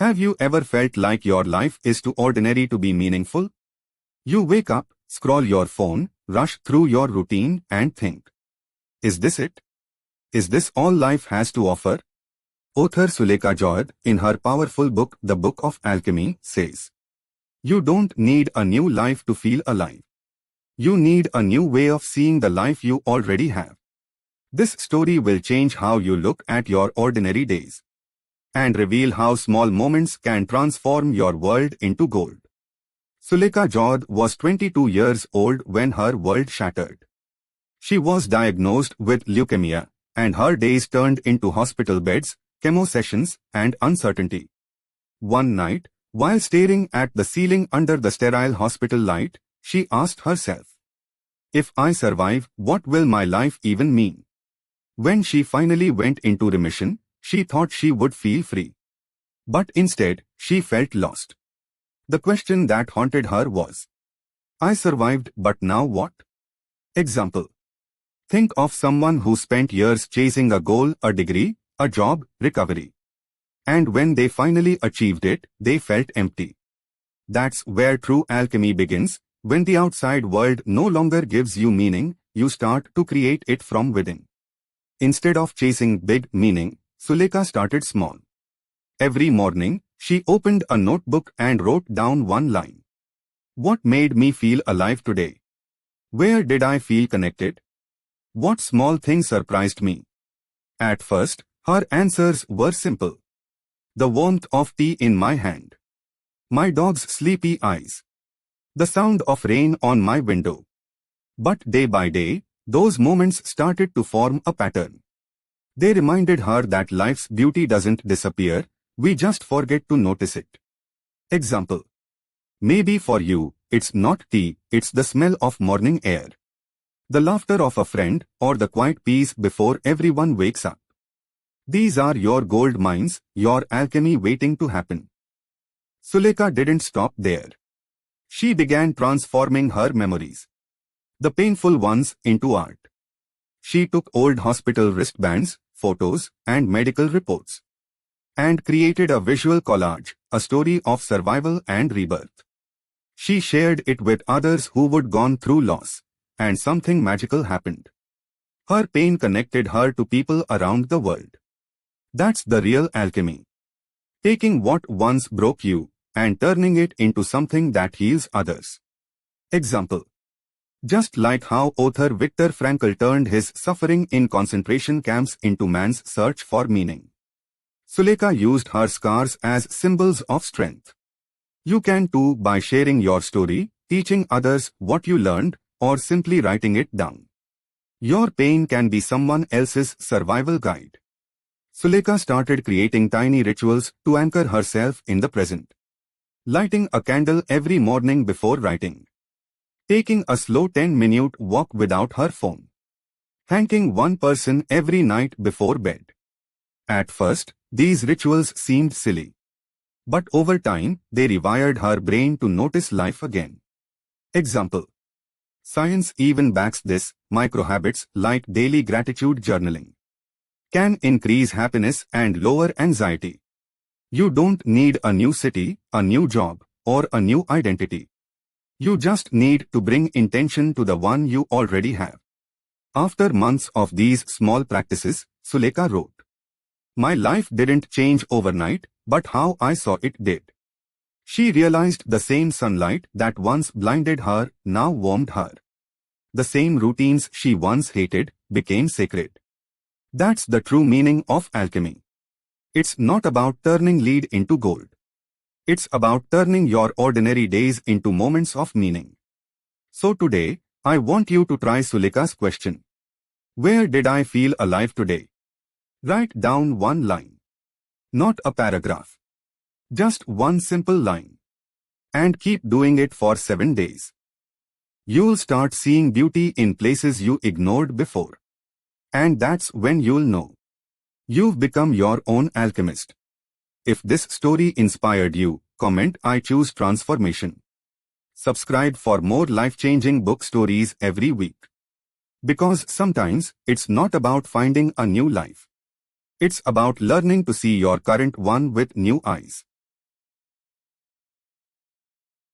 Have you ever felt like your life is too ordinary to be meaningful? You wake up, scroll your phone, rush through your routine and think, is this it? Is this all life has to offer? Author Suleika Jaouad, in her powerful book The Book of Alchemy, says, you don't need a new life to feel alive. You need a new way of seeing the life you already have. This story will change how you look at your ordinary days and reveal how small moments can transform your world into gold. Suleika Jaouad was 22 years old when her world shattered. She was diagnosed with leukemia, and her days turned into hospital beds, chemo sessions, and uncertainty. One night, while staring at the ceiling under the sterile hospital light, she asked herself, if I survive, what will my life even mean? When she finally went into remission, she thought she would feel free. But instead, she felt lost. The question that haunted her was, I survived, but now what? Example. Think of someone who spent years chasing a goal, a degree, a job, recovery. And when they finally achieved it, they felt empty. That's where true alchemy begins. When the outside world no longer gives you meaning, you start to create it from within. Instead of chasing big meaning, Suleika started small. Every morning, she opened a notebook and wrote down one line. What made me feel alive today? Where did I feel connected? What small thing surprised me? At first, her answers were simple. The warmth of tea in my hand. My dog's sleepy eyes. The sound of rain on my window. But day by day, those moments started to form a pattern. They reminded her that life's beauty doesn't disappear, we just forget to notice it. Example. Maybe for you, it's not tea, it's the smell of morning air, the laughter of a friend, or the quiet peace before everyone wakes up. These are your gold mines, your alchemy waiting to happen. Suleika didn't stop there. She began transforming her memories, the painful ones, into art. She took old hospital wristbands, photos, and medical reports, and created a visual collage, a story of survival and rebirth. She shared it with others who would gone through loss, and something magical happened. Her pain connected her to people around the world. That's the real alchemy. Taking what once broke you and turning it into something that heals others. Example. Just like how author Viktor Frankl turned his suffering in concentration camps into man's search for meaning, Suleika used her scars as symbols of strength. You can too by sharing your story, teaching others what you learned, or simply writing it down. Your pain can be someone else's survival guide. Suleika started creating tiny rituals to anchor herself in the present. Lighting a candle every morning before writing. Taking a slow 10-minute walk without her phone. Thanking one person every night before bed. At first, these rituals seemed silly. But over time, they rewired her brain to notice life again. Example. Science even backs this. Microhabits like daily gratitude journaling can increase happiness and lower anxiety. You don't need a new city, a new job, or a new identity. You just need to bring intention to the one you already have. After months of these small practices, Suleika wrote, my life didn't change overnight, but how I saw it did. She realized the same sunlight that once blinded her now warmed her. The same routines she once hated became sacred. That's the true meaning of alchemy. It's not about turning lead into gold. It's about turning your ordinary days into moments of meaning. So today, I want you to try Suleika's question. Where did I feel alive today? Write down one line. Not a paragraph. Just one simple line. And keep doing it for 7 days. You'll start seeing beauty in places you ignored before. And that's when you'll know you've become your own alchemist. If this story inspired you, comment I choose transformation. Subscribe for more life-changing book stories every week. Because sometimes, it's not about finding a new life. It's about learning to see your current one with new eyes.